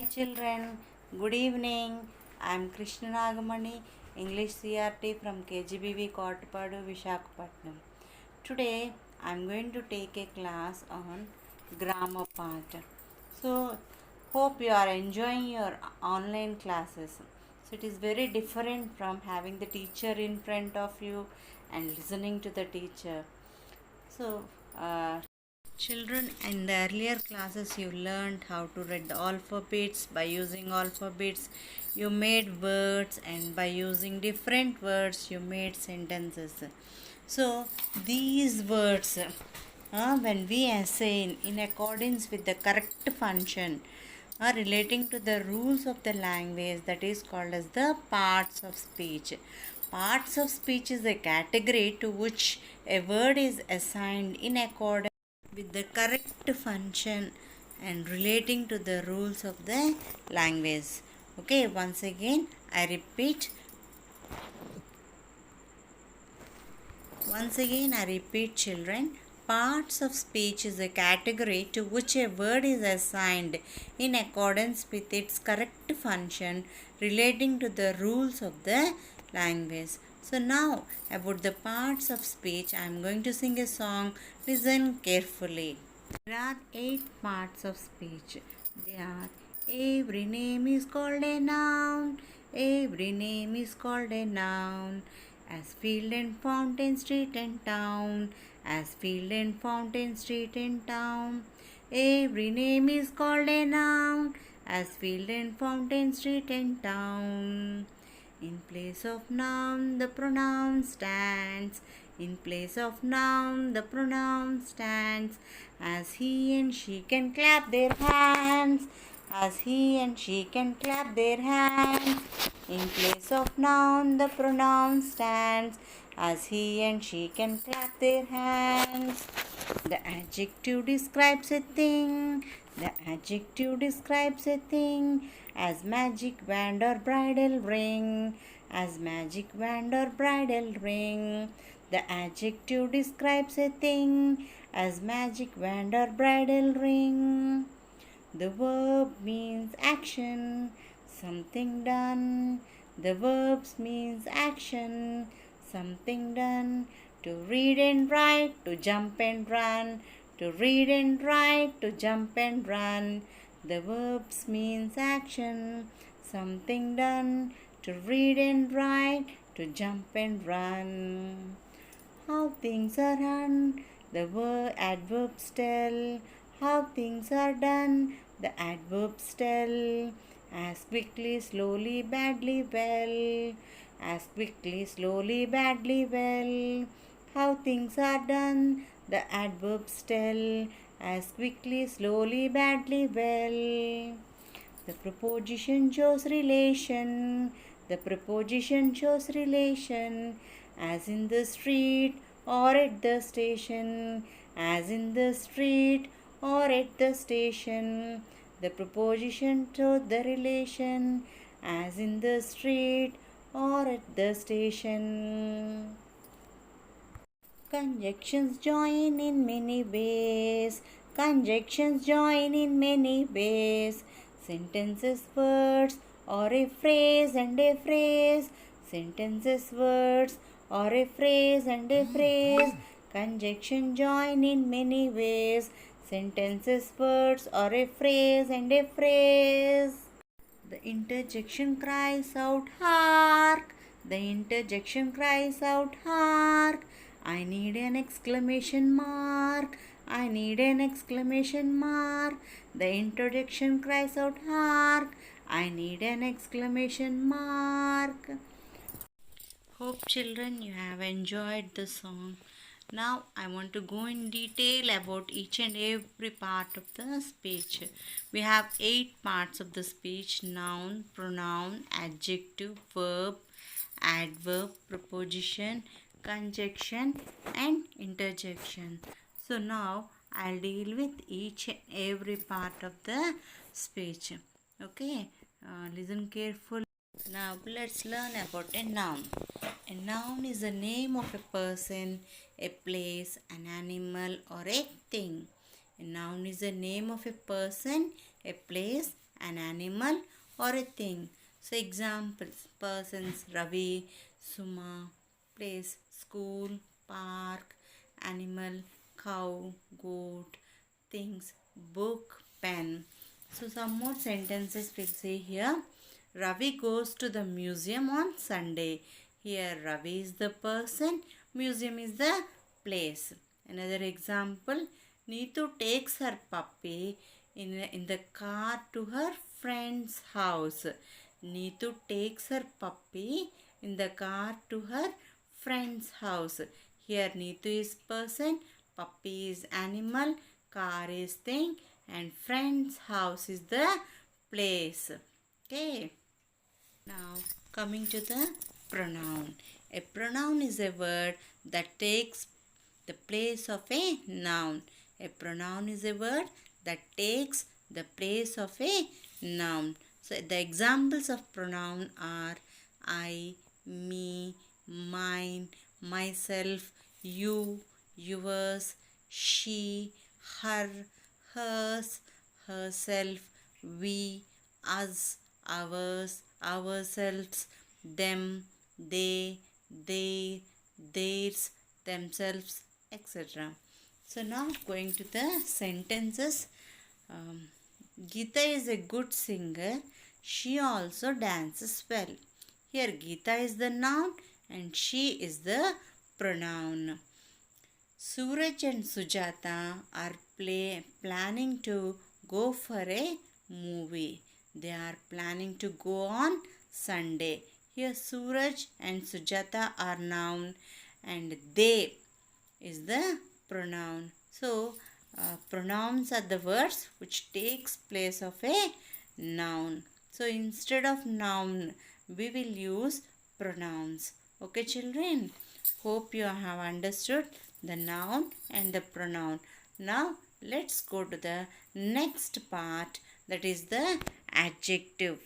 children, good evening. I am Krishna Nagamani English CRT from kgbv Kotapadu, Visakhapatnam. Today I am going to take a class on grammar part. So hope you are enjoying your online classes. So it is very different from having the teacher in front of you and listening to the teacher. So children, in the earlier classes, you learned how to read the alphabets. By using alphabets, you made words, and by using different words, you made sentences. So, these words, when we assign in accordance with the correct function, are relating to the rules of the language, that is called as the parts of speech. Parts of speech is a category to which a word is assigned in accordance with the correct function and relating to the rules of the language. Okay, once again I repeat children. Parts of speech is a category to which a word is assigned in accordance with its correct function relating to the rules of the language. So now about the parts of speech, I am going to sing a song. Listen carefully. There are 8 parts of speech. They are: every name is called a noun. Every name is called a noun. As field and fountain, street and town. As field and fountain, street and town. Every name is called a noun. As field and fountain, street and town. In place of noun, the pronoun stands. In place of noun, the pronoun stands. As he and she can clap their hands. As he and she can clap their hands. In place of noun, the pronoun stands. As he and she can clap their hands. The adjective describes a thing. The adjective describes a thing. As magic wand or bridal ring. As magic wand or bridal ring. The adjective describes a thing. As magic wand or bridal ring. The verb means action, something done. The verbs means action, something done. To read and write, to jump and run. To read and write, to jump and run. The verbs means action, something done. To read and write, to jump and run. How things are done, the adverbs tell. How things are done, the adverbs tell. As quickly, slowly, badly, well. As quickly, slowly, badly, well. How things are done, the adverbs tell. As quickly, slowly, badly, well. The preposition shows relation. The preposition shows relation. As in the street or at the station. As in the street or at the station. The preposition shows the relation. As in the street or at the station. Conjunctions join in many ways. Conjunctions join in many ways. Sentences, words, or a phrase and a phrase. Sentences, words, or a phrase and a phrase. Conjunction join in many ways. Sentences, words, or a phrase and a phrase. The interjection cries out, hark! The interjection cries out, hark! I need an exclamation mark. I need an exclamation mark. The interjection cries out, hark! I need an exclamation mark. Hope children you have enjoyed the song. Now I want to go in detail about each and every part of the speech. We have 8 parts of the speech: noun, pronoun, adjective, verb, adverb, preposition, conjunction and interjection. So now I'll deal with each and every part of the speech. Okay, listen carefully. Now let's learn about a noun. A noun is the name of a person, a place, an animal or a thing. A noun is the name of a person, a place, an animal or a thing. So examples: persons, Ravi, Suma, place, school, park, animal, cow, goat, things, book, pen. So some more sentences we'll say here. Ravi goes to the museum on Sunday. Here Ravi is the person, museum is the place. Another example, Neetu takes her puppy in the car to her friend's house. Neetu takes her puppy in the car to her friend's house. Here Neetu is person, puppy is animal, car is thing, and friend's house is the place. Okay. Now coming to the pronoun. A pronoun is a word that takes the place of a noun. A pronoun is a word that takes the place of a noun. So the examples of pronoun are I, me, mine, myself, you, yours, she, her, hers, herself, we, us, ours, ourselves, them, they, theirs, themselves, etc. So now going to the sentences. Geeta is a good singer. She also dances well. Here Geeta is the noun and she is the pronoun. Suraj and Sujata are planning to go for a movie. They are planning to go on Sunday. Here Suraj and Sujata are noun and they is the pronoun. So pronouns are the words which takes place of a noun. So instead of noun we will use pronouns. Okay children, hope you have understood the noun and the pronoun. Now let's go to the next part, that is the adjective.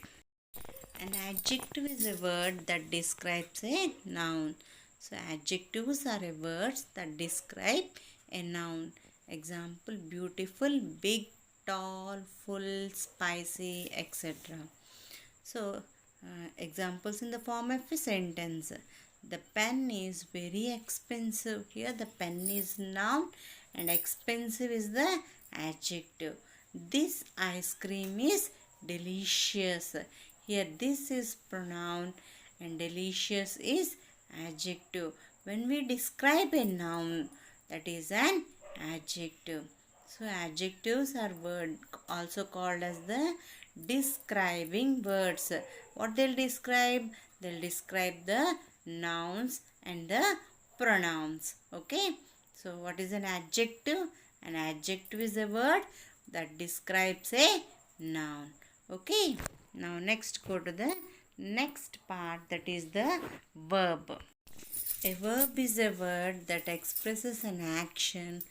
An adjective is a word that describes a noun. So adjectives are a words that describe a noun. Example: beautiful, big, tall, full, spicy, etc. So examples in the form of a sentence. The pen is very expensive. Here the pen is noun and expensive is the adjective. This ice cream is delicious. Here this is pronoun and delicious is adjective. When we describe a noun, that is an adjective. So adjectives are word also called as the describing words. What they'll describe? They'll describe the nouns and the pronouns. Okay. So what is an adjective? An adjective is a word that describes a noun. Okay. Now next go to the next part, that is the verb. A verb is a word that expresses an action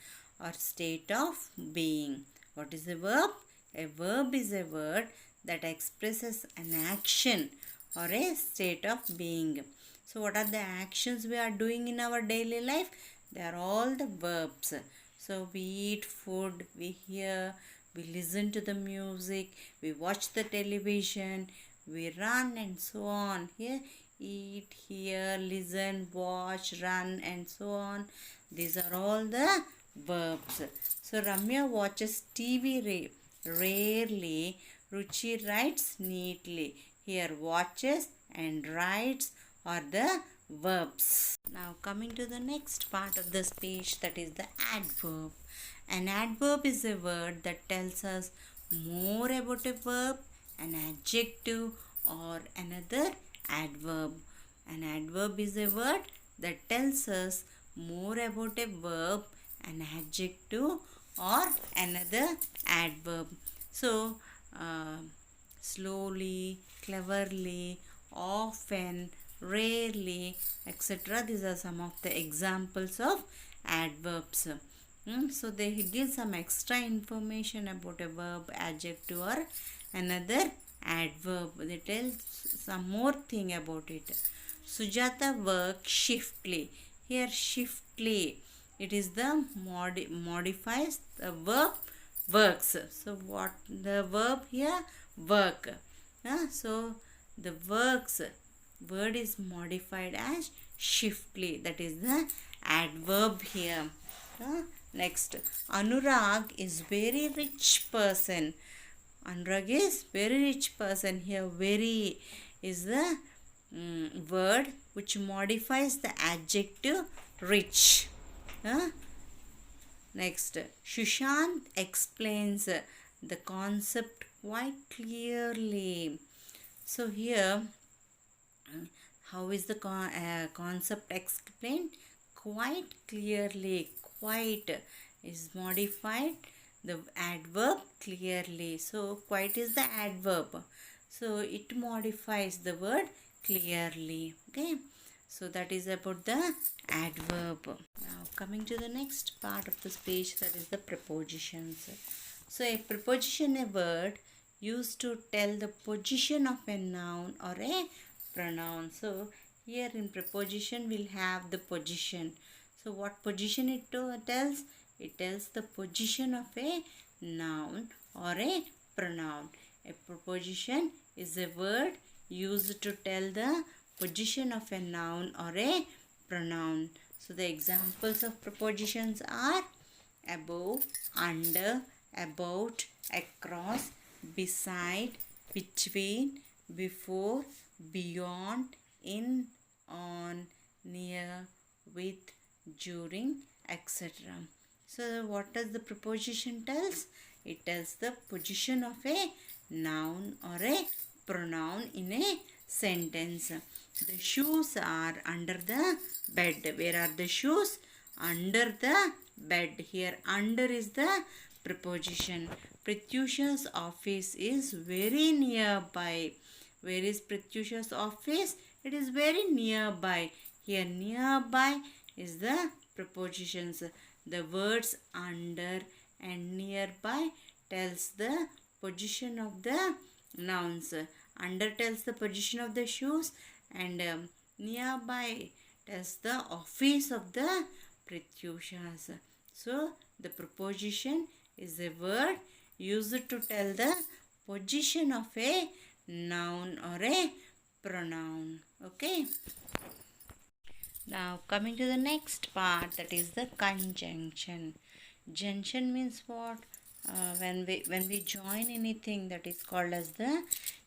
or state of being. What is a verb? A verb is a word that expresses an action or a state of being. So what are the actions we are doing in our daily life? They are all the verbs. So we eat food, we hear, we listen to the music, we watch the television, we run and so on. Here eat, hear, listen, watch, run and so on. These are all the verbs. So Ramya watches TV rarely. Ruchi writes neatly. Here watches and writes are the verbs. Now coming to the next part of the speech, that is the adverb. An adverb is a word that tells us more about a verb, an adjective or another adverb. An adverb is a word that tells us more about a verb, an adjective or another adverb. So slowly, cleverly, often, rarely, etc. These are some of the examples of adverbs. So they give some extra information about a verb, adjective or another adverb. They tell some more thing about it. Sujata works shiftily. Here shiftily, it is the modifies the verb works. So what the verb here? work. So the works word is modified as shiftly. That is the adverb here. Next, Anurag is very rich person. Anurag is very rich person. Here very is the word which modifies the adjective rich. Next, Shushant explains the concept quite clearly. So here, how is the concept explained? Quite clearly. Quite is modified the adverb clearly. So quite is the adverb. So it modifies the word clearly. Okay. So that is about the adverb. Now coming to the next part of the speech, that is the prepositions. So a preposition, a word used to tell the position of a noun or a pronoun. So here in preposition we'll have the position. So what position it tells? It tells the position of a noun or a pronoun. A preposition is a word used to tell the position of a noun or a pronoun. So the examples of prepositions are above, under, about, across, beside, between, before, beyond, in, on, near, with, during, etc. So what does the preposition tells? It tells the position of a noun or a pronoun in a sentence. The shoes are under the bed. Where are the shoes? Under the bed. Here under is the preposition. Pratyusha's office is very nearby. Where is Pratyusha's office? It is very nearby. Here nearby is the prepositions. The words under and nearby tells the position of the nouns. Under tells the position of the shoes and nearby tells the office of the Pratyushas. So the preposition is a word used to tell the position of a noun or a pronoun. Okay. Now coming to the next part, that is the conjunction. Junction means what? When we join anything, that is called as the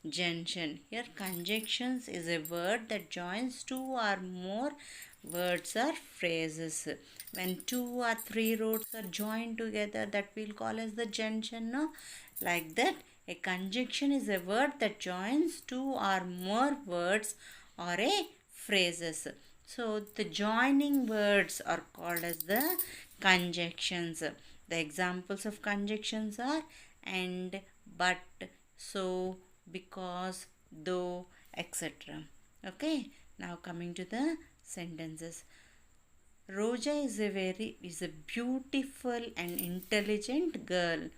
junction. Here conjunctions is a word that joins two or more words or phrases. When two or three words are joined together, that we'll call as the junction. No? Like that, a conjunction is a word that joins two or more words or a phrases. So the joining words are called as the conjunctions. The examples of conjunctions are and, but, so, because, though, etc. Okay. Now coming to the sentences. Roja is a beautiful and intelligent girl.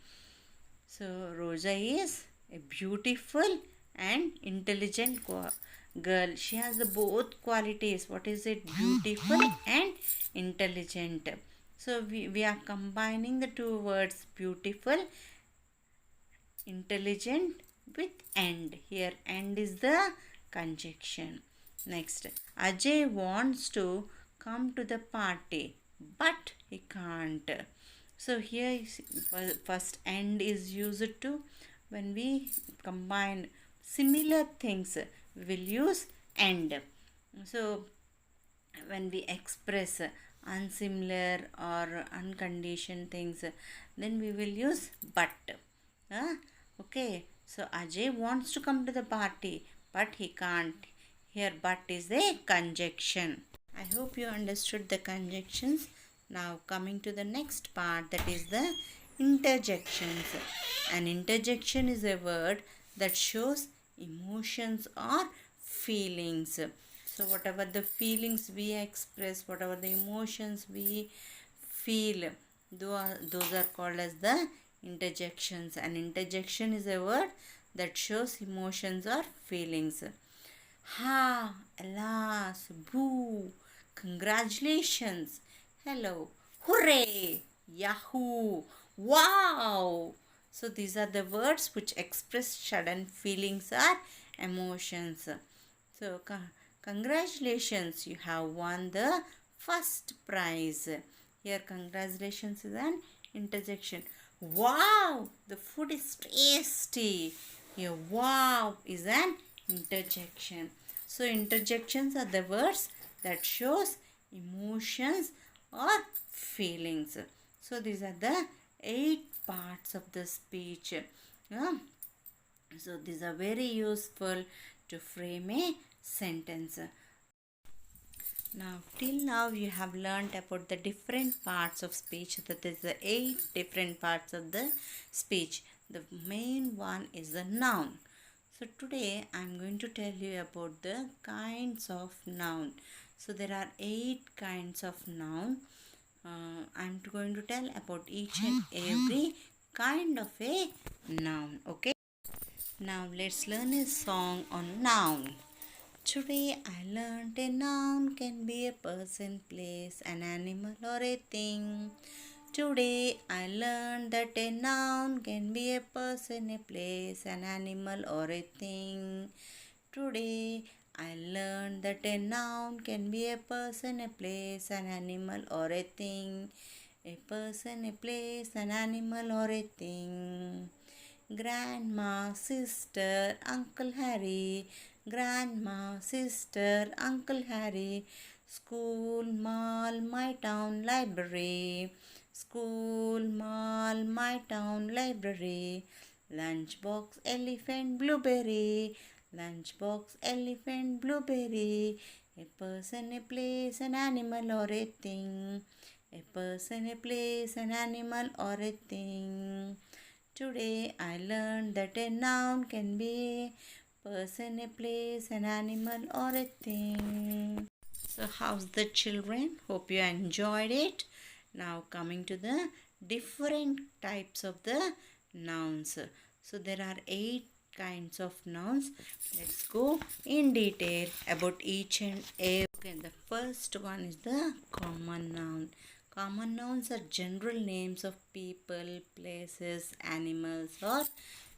So Roja is a beautiful and intelligent girl. She has the both qualities. What is it? Beautiful and intelligent. So we are combining the two words beautiful, intelligent with and. Here and is the conjunction. Next, Ajay wants to come to the party but he can't. So here first and is used to when we combine similar things, we will use and. So when we express unsimilar or unconditioned things, then we will use but. Okay, so Ajay wants to come to the party but he can't. Here but is a conjunction. I hope you understood the conjunctions. Now coming to the next part, that is the interjections. An interjection is a word that shows emotions or feelings. So whatever the feelings we express, whatever the emotions we feel, those are called as the interjections. An interjection is a word that shows emotions or feelings. Ha, alas, boo, congratulations, hello, hooray, yahoo, wow. So these are the words which express sudden feelings or emotions. So congratulations, you have won the first prize. Here congratulations is an interjection. Wow, the food is tasty. Here wow is an interjection. So interjections are the words that shows emotions or feelings. So these are the 8 parts of the speech. So these are very useful to frame a sentence. Now, till now you have learnt about the different parts of speech. That is the 8 different parts of the speech. The main one is the noun. So today I am going to tell you about the kinds of noun. So there are 8 kinds of noun. I am going to tell about each and every kind of a noun. Okay. Now let's learn a song on noun. Today I learned a noun can be a person, place, an animal or a thing. Today I learned that a noun can be a person, a place, an animal or a thing. Today I learned that a noun can be a person, a place, an animal or a thing. A person, a place, an animal or a thing. Grandma, sister, Uncle Harry. Grandma, sister, Uncle Harry. School, mall, my town, library. School, mall, my town, library. Lunchbox, elephant, blueberry. Lunchbox, elephant, blueberry. A person, a place, an animal or a thing. A person, a place, an animal or a thing. Today I learned that a noun can be a person, a place, an animal or a thing. So how's the children? Hope you enjoyed it. Now coming to the different types of the nouns. So there are 8 kinds of nouns. Let's go in detail about each and every. Okay, the first one is the common noun. Common nouns are general names of people, places, animals or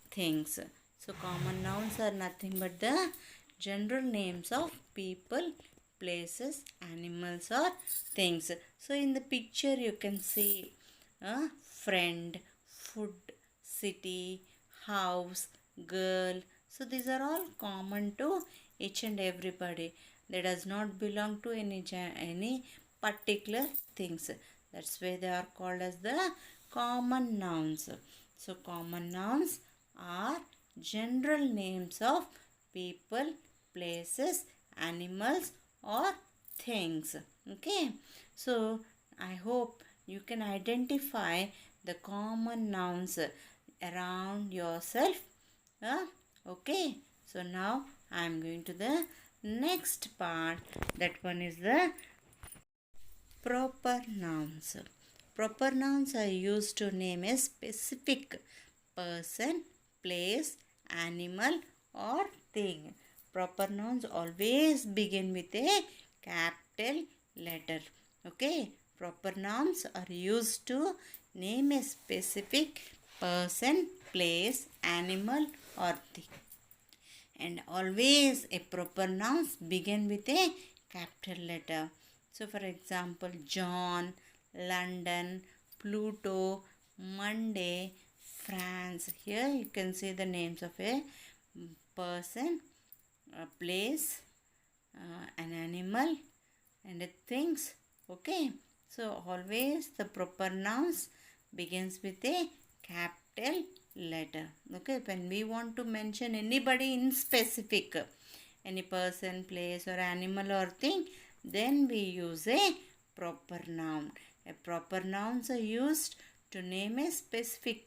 things. So common nouns are nothing but the general names of people, places, animals or things. So in the picture you can see a friend, food, city, house, girl. So these are all common to each and everybody. They does not belong to any particular things. That's why they are called as the common nouns. So common nouns are general names of people, places, animals or things. Okay. So I hope you can identify the common nouns around yourself. Okay. So now I am going to the next part. That one is the proper nouns. Proper nouns are used to name a specific person, place, animal or thing. Proper nouns always begin with a capital letter. Okay. Proper nouns are used to name a specific person, place, animal or thing. And always a proper nouns begin with a capital letter. So for example, John, London, Pluto, Monday, France. Here you can see the names of a person, a place, an animal and a things. Okay. So always the proper nouns begins with a capital letter. Okay. When we want to mention anybody in specific, any person, place or animal or thing, then we use a proper noun. A proper nouns are used to name a specific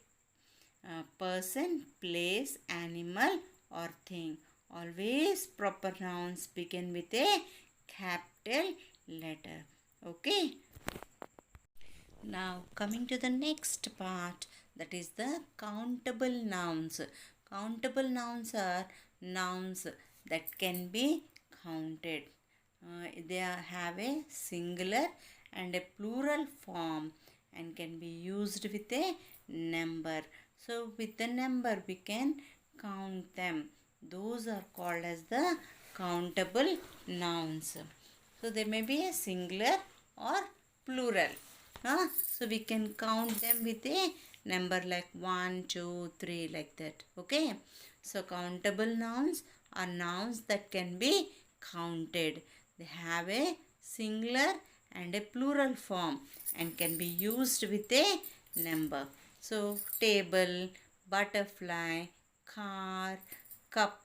person, place, animal or thing. Always proper nouns begin with a capital letter. Okay. Now coming to the next part, that is the countable nouns. Countable nouns are nouns that can be counted. They have a singular and a plural form and can be used with a number. So with the number we can count them. Those are called as the countable nouns. So there may be a singular or plural. So we can count them with a number like 1, 2, 3 like that. Okay. So countable nouns are nouns that can be counted. They have a singular and a plural form and can be used with a number. So table, butterfly, car, cup,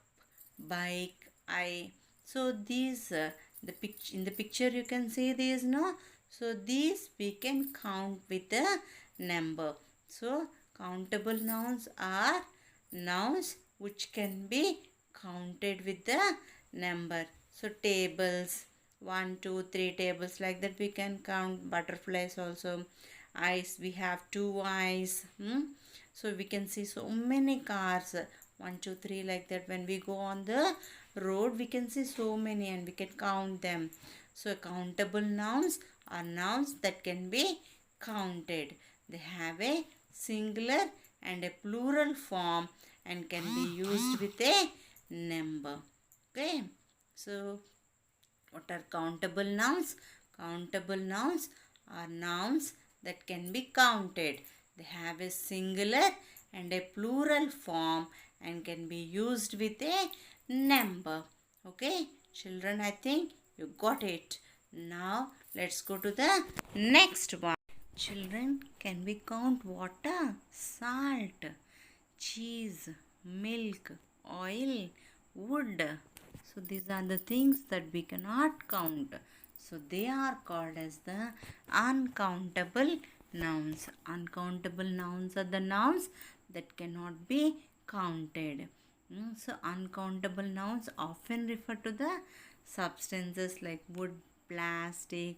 bike, eye. So these in the picture you can see these, no? So these we can count with a number. So countable nouns are nouns which can be counted with the number. So tables, 1, 2, 3 tables like that we can count. Butterflies also. Eyes, we have 2 eyes. So we can see so many cars. 1, 2, 3 like that. When we go on the road, we can see so many and we can count them. So countable nouns are nouns that can be counted. They have a singular and a plural form and can be used with a number. Okay. So what are countable nouns? Countable nouns are nouns that can be counted. They have a singular and a plural form and can be used with a number. Okay, children, I think you got it. Now let's go to the next one. Children, can we count water, salt, cheese, milk, oil, wood? So these are the things that we cannot count. So they are called as the uncountable nouns. Uncountable nouns are the nouns that cannot be counted. So uncountable nouns often refer to the substances like wood, plastic,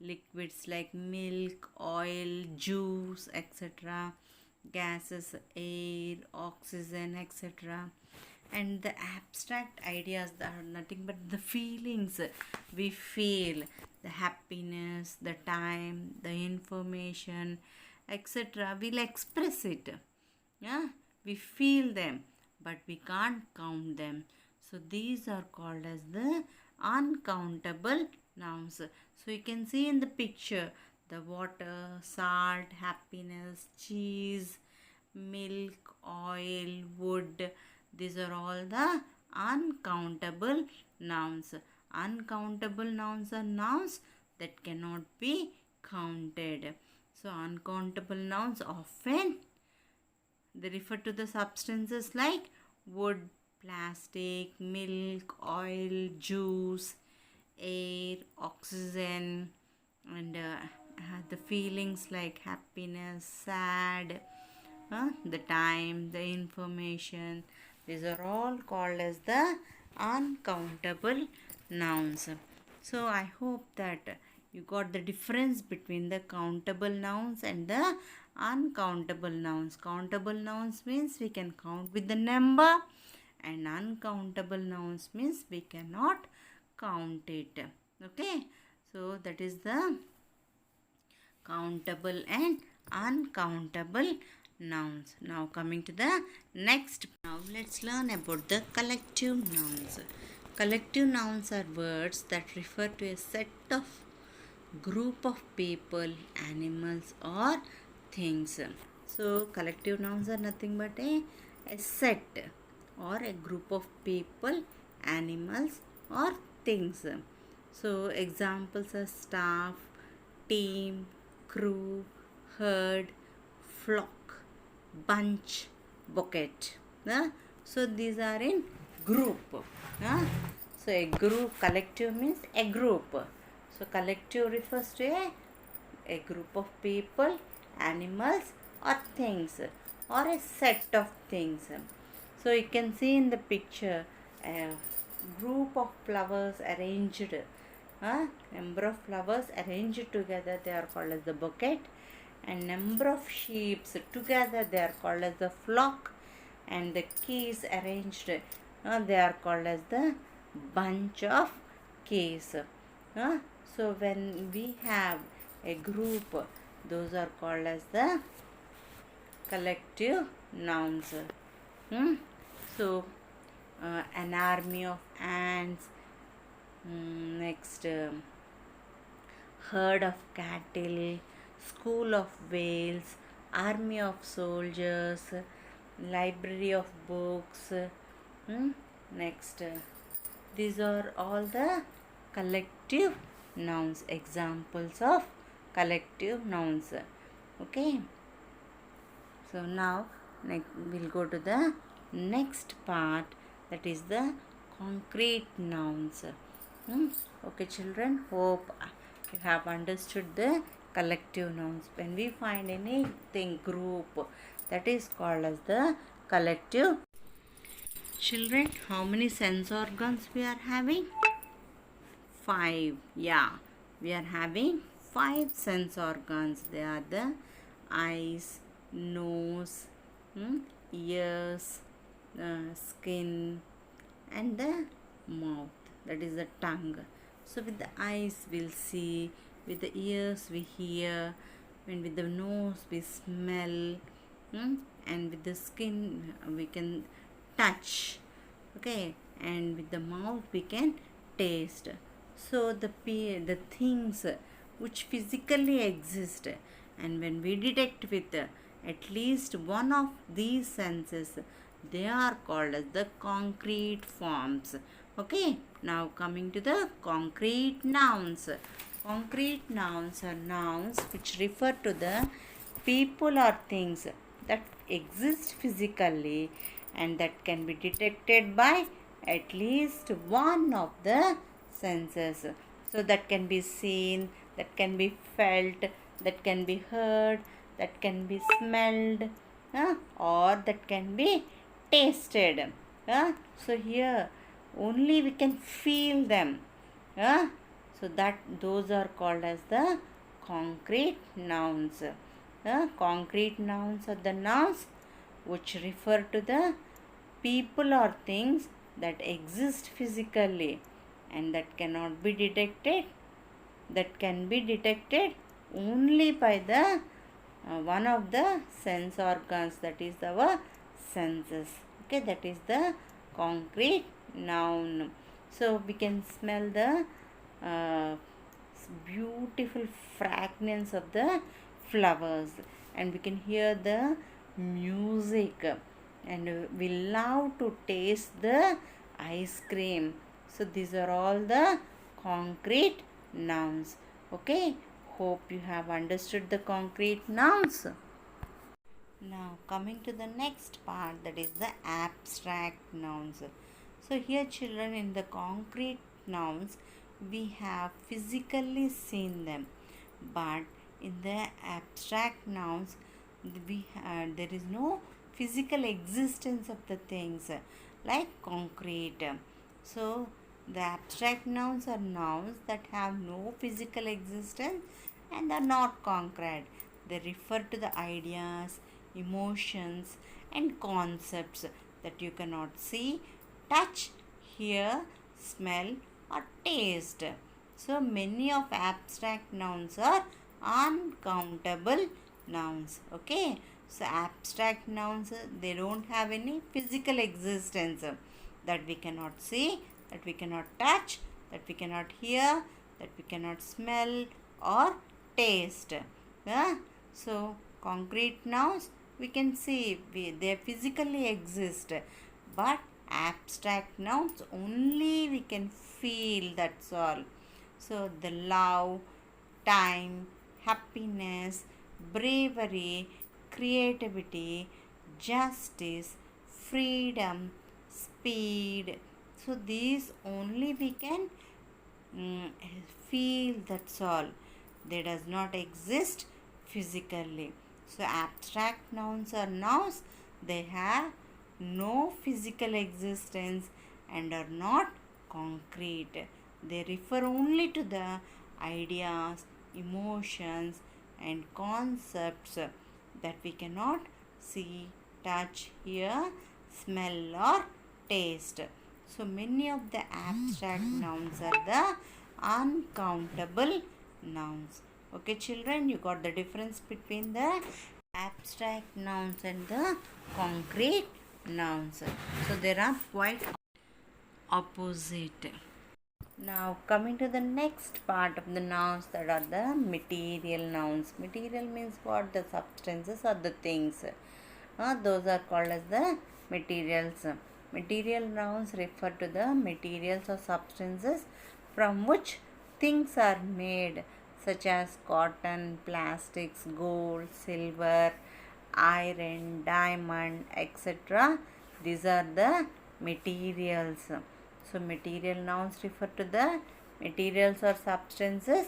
liquids like milk, oil, juice, etc., gases, air, oxygen, etc., and the abstract ideas that are nothing but the feelings we feel, the happiness, the time, the information, etc., we'll express it. Yeah, we feel them but we can't count them. So these are called as the uncountable nouns. So you can see in the picture the water, salt, happiness, cheese, milk, oil, wood. These are all the uncountable nouns. Uncountable nouns are nouns that cannot be counted. So uncountable nouns often they refer to the substances like wood, plastic, milk, oil, juice, air, oxygen, and the feelings like happiness, sad, the time, the information. These are all called as the uncountable nouns. So I hope that you got the difference between the countable nouns and the uncountable nouns. Countable nouns means we can count with the number, and uncountable nouns means we cannot count it. Okay, so that is the countable and uncountable nouns. Now coming to the next. Now let's learn about the collective nouns. Collective nouns are words that refer to a set of group of people, animals or things. So collective nouns are nothing but a set or a group of people, animals or things. So examples are staff, team, crew, herd, flock, bunch, bucket. So these are in group. So a group, collective means a group. So collective refers to a group of people, animals or things, or a set of things. So you can see in the picture a group of flowers arranged. Number of flowers arranged together, they are called as the bouquet, and number of sheep together, they are called as the flock, and the keys arranged, they are called as the bunch of keys. So when we have a group, those are called as the collective nouns. Hmm? So, an army of ants. Next, herd of cattle, school of whales, army of soldiers, library of books. Hmm? Next, these are all the collective nouns, examples of collective nouns. Okay. So now we'll go to the next part, that is the concrete nouns. Okay children, hope you have understood the collective nouns. When we find anything group, that is called as the collective. Children, how many sense organs we are having? 5. Yeah, we are having 5 sense organs. They are the eyes, nose, ears, skin, and the mouth, that is the tongue. So with the eyes we'll see, with the ears we hear, and with the nose we smell, and with the skin we can touch, okay, and with the mouth we can taste. So the things which physically exist, and when we detect with at least one of these senses, they are called as the concrete forms. Okay, now coming to the concrete nouns. Concrete nouns are nouns which refer to the people or things that exist physically and that can be detected by at least one of the senses. So that can be seen, that can be felt, that can be heard, that can be smelled, or that can be tasted. So here only we can feel them. So that those are called as the concrete nouns. Concrete nouns are the nouns which refer to the people or things that exist physically and that cannot be detected, that can be detected only by the one of the sense organs, that is our senses. Okay, that is the concrete noun. So we can smell the uh, beautiful fragrance of the flowers, and we can hear the music, and we love to taste the ice cream. So these are all the concrete nouns. Okay, hope you have understood the concrete nouns. Now coming to the next part, that is the abstract nouns. So here children, in the concrete nouns we have physically seen them, but in the abstract nouns there is no physical existence of the things like concrete. So the abstract nouns are nouns that have no physical existence and are not concrete. They refer to the ideas, emotions, and concepts that you cannot see, touch, hear, smell, or taste. So many of abstract nouns are uncountable nouns. Okay, so abstract nouns, they don't have any physical existence that we cannot see, that we cannot touch, that we cannot hear, that we cannot smell or taste. So concrete nouns we can see, they physically exist, but abstract nouns only we can feel, that's all. So the love, time, happiness, bravery, creativity, justice, freedom, speed, so these only we can feel, that's all. They does not exist physically. So abstract nouns are nouns, they have no physical existence and are not concrete. They refer only to the ideas, emotions, and concepts that we cannot see, touch, hear, smell, or taste. So many of the abstract nouns are the uncountable nouns. Okay children, you got the difference between the abstract nouns and the concrete nouns. So there are quite opposite. Now coming to the next part of the nouns, that are the material nouns. Material means what? The substances or the things. Those are called as the materials. Material nouns refer to the materials or substances from which things are made, such as cotton, plastics, gold, silver, iron, diamond, etc. These are the materials. So material nouns refer to the materials or substances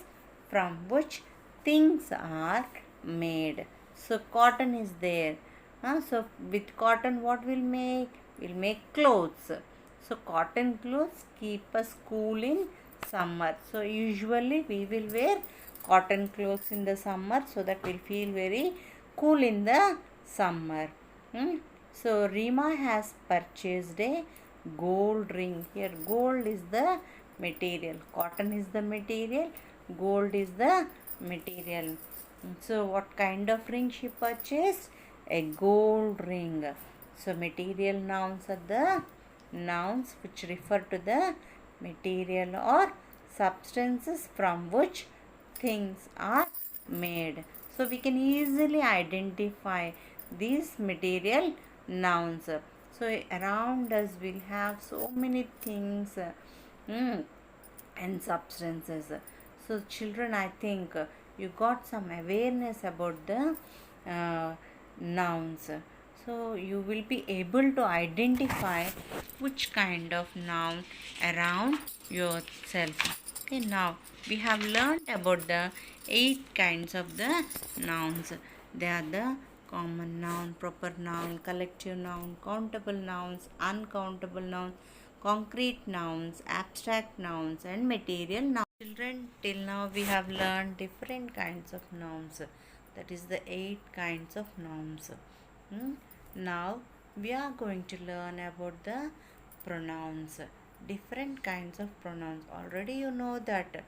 from which things are made. So cotton is there. So with cotton what we'll make? We'll make clothes. So cotton clothes keep us cool in summer. So usually we will wear cotton clothes in the summer so that we'll feel very cool in the summer. So Rima has purchased a gold ring. Here gold is the material, cotton is the material, gold is the material. So what kind of ring she purchased? A gold ring. So material nouns are the nouns which refer to the material or substances from which things are made. So we can easily identify these material nouns. So around us we'll have so many things and substances. So children, I think you got some awareness about the nouns. So you will be able to identify which kind of noun around yourself. Okay, now we have learned about the 8 kinds of the nouns. They are the common noun, proper noun, collective noun, countable nouns, uncountable nouns, concrete nouns, abstract nouns, and material nouns. Children, till now we have learned different kinds of nouns. That is the 8 kinds of nouns. Now we are going to learn about the pronouns. Different kinds of pronouns. Already you know that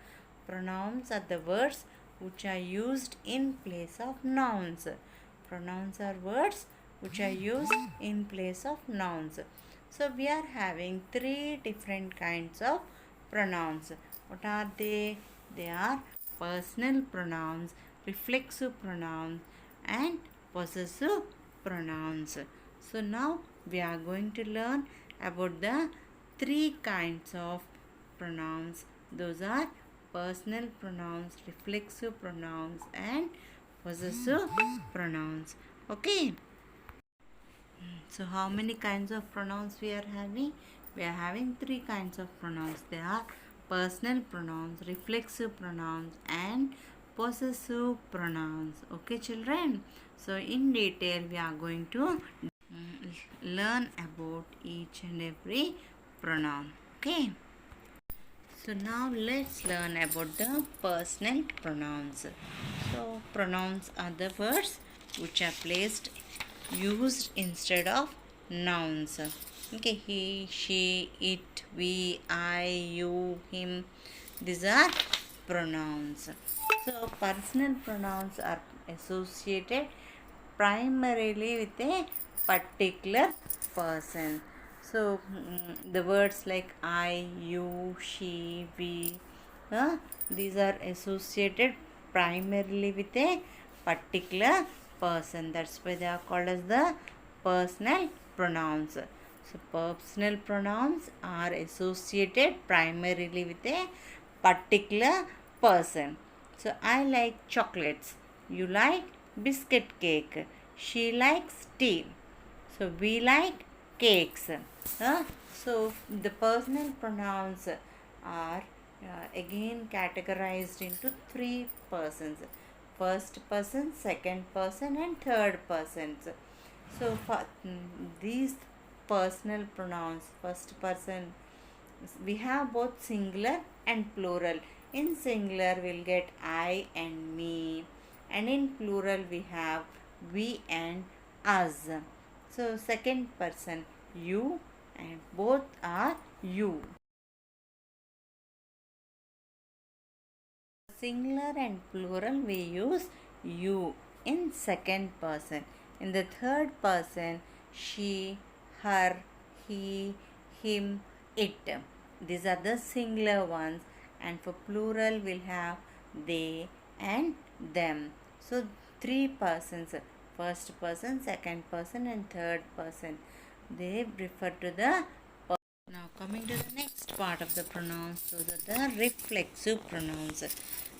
pronouns are the words which are used in place of nouns. Pronouns are words which are used in place of nouns. So we are having 3 different kinds of pronouns. What are they? They are personal pronouns, reflexive pronouns, and possessive pronouns. So now we are going to learn about the 3 kinds of pronouns. Those are personal pronouns, reflexive pronouns, and possessive pronouns. Okay. So how many kinds of pronouns we are having? We are having 3 kinds of pronouns. They are personal pronouns, reflexive pronouns, and possessive pronouns. Okay children. So in detail we are going to learn about each and every pronoun. Okay. So now let's learn about the personal pronouns. So pronouns are the words which are used instead of nouns. Okay, he, she, it, we, I, you, him. These are pronouns. So personal pronouns are associated primarily with a particular person. So the words like I, you, she, we, these are associated primarily with a particular person. That's why they are called as the personal pronouns. So personal pronouns are associated primarily with a particular person. So I like chocolates. You like biscuit cake. She likes tea. So we like cakes. So the personal pronouns are again categorized into 3 persons: first person, second person, and third persons. So for these personal pronouns, first person, we have both singular and plural. In singular we'll get I and me, and in plural we have we and us. So second person, you, and both are you. Singular and plural we use you. in second person. In the third person, she, her, he, him, it. These are the singular ones, and for plural we'll have they and them. So three persons, first person, second person and third person, they refer to the. Now coming to the next part of the pronouns, those are the reflexive pronouns.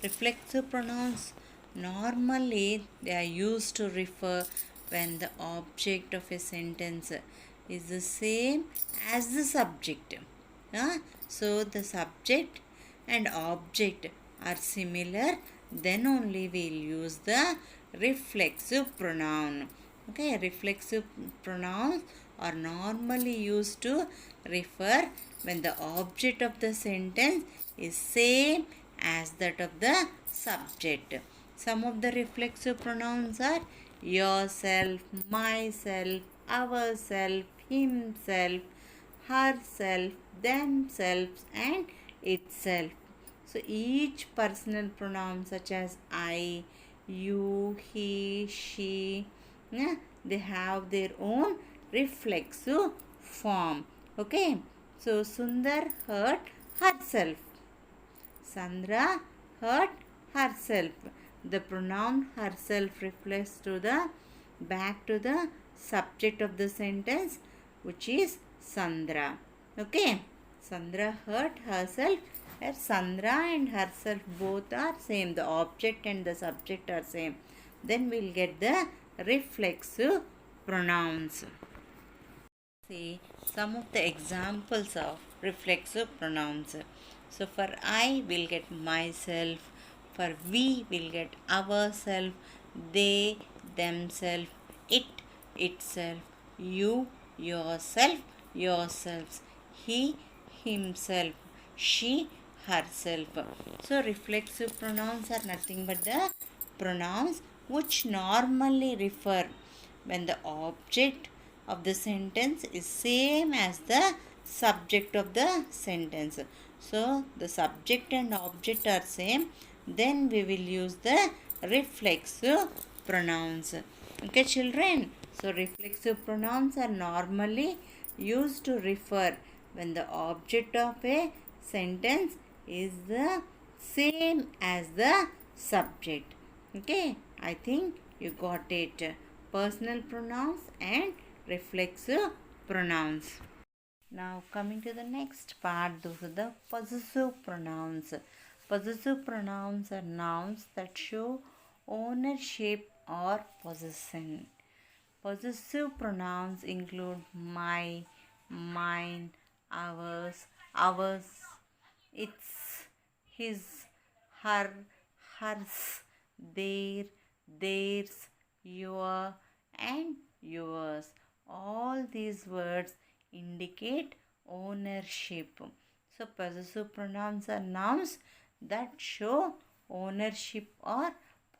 Reflexive pronouns, normally they are used to refer when the object of a sentence is the same as the subject. So the subject and object are similar, then only we'll use the reflexive pronoun. Okay, reflexive pronouns are normally used to refer when the object of the sentence is same as that of the subject. Some of the reflexive pronouns are yourself, myself, ourself, himself, herself, themselves, and itself. So each personal pronoun such as I, you, he, she, they have their own reflexive form. Okay. So Sundar hurt herself. Sandra hurt herself. The pronoun herself reflects to the back to the subject of the sentence, which is Sandra. Okay. Sandra hurt herself. Here Sandra and herself both are same. The object and the subject are same. Then we'll get the reflexive pronouns. See some of the examples of reflexive pronouns. So for I we'll get myself, for we we'll get ourself, they, themselves, it, itself, you, yourself, yourselves, he, himself, she, herself. So reflexive pronouns are nothing but the pronouns which normally refer when the object of the sentence is same as the subject of the sentence. So the subject and object are same, then we will use the reflexive pronouns. Okay children, so reflexive pronouns are normally used to refer when the object of a sentence is the same as the subject. Okay, I think you got it. Personal pronouns and reflexive pronouns. Now coming to the next part, those are the possessive pronouns. Possessive pronouns are nouns that show ownership or possession. Possessive pronouns include my, mine, ours, its, his, her, hers, their, theirs, your, and yours. All these words indicate ownership. So possessive pronouns are nouns that show ownership or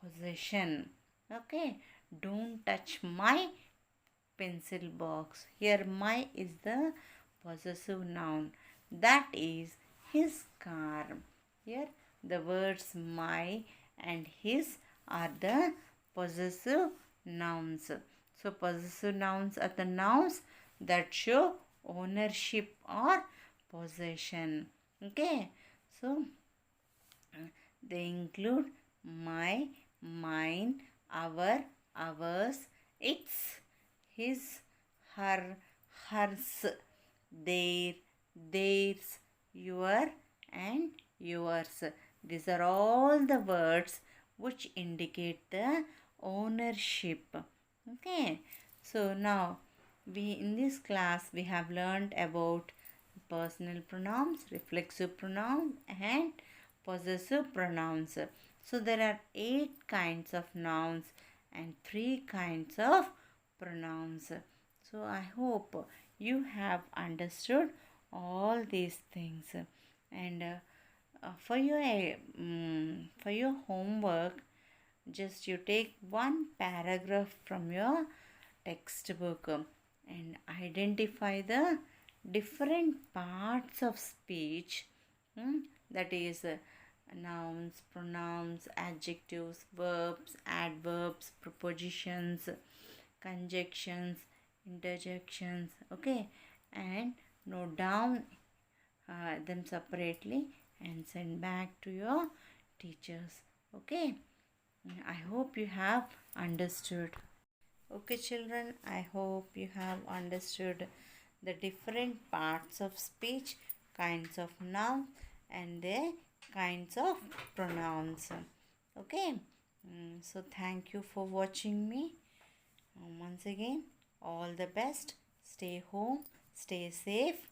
possession. Okay, don't touch my pencil box. Here my is the possessive noun, that is his car. Here the words my and his are the possessive nouns. So possessive nouns are the nouns that show ownership or possession. Okay, so they include my, mine, our, ours, its, his, her, hers, their, theirs, your, and yours. These are all the words which indicate the ownership. Okay, so now we in this class we have learned about personal pronouns, reflexive pronouns, and possessive pronouns. So there are 8 kinds of nouns and 3 kinds of pronouns. So I hope you have understood all these things. And for your homework, just you take one paragraph from your textbook and identify the different parts of speech, that is nouns, pronouns, adjectives, verbs, adverbs, prepositions, conjunctions, interjections. Okay, and note down them separately and send back to your teachers. Okay, I hope you have understood. Okay, children, I hope you have understood the different parts of speech, kinds of nouns, and their kinds of pronouns. Okay, so thank you for watching me. Once again, all the best. Stay home, stay safe,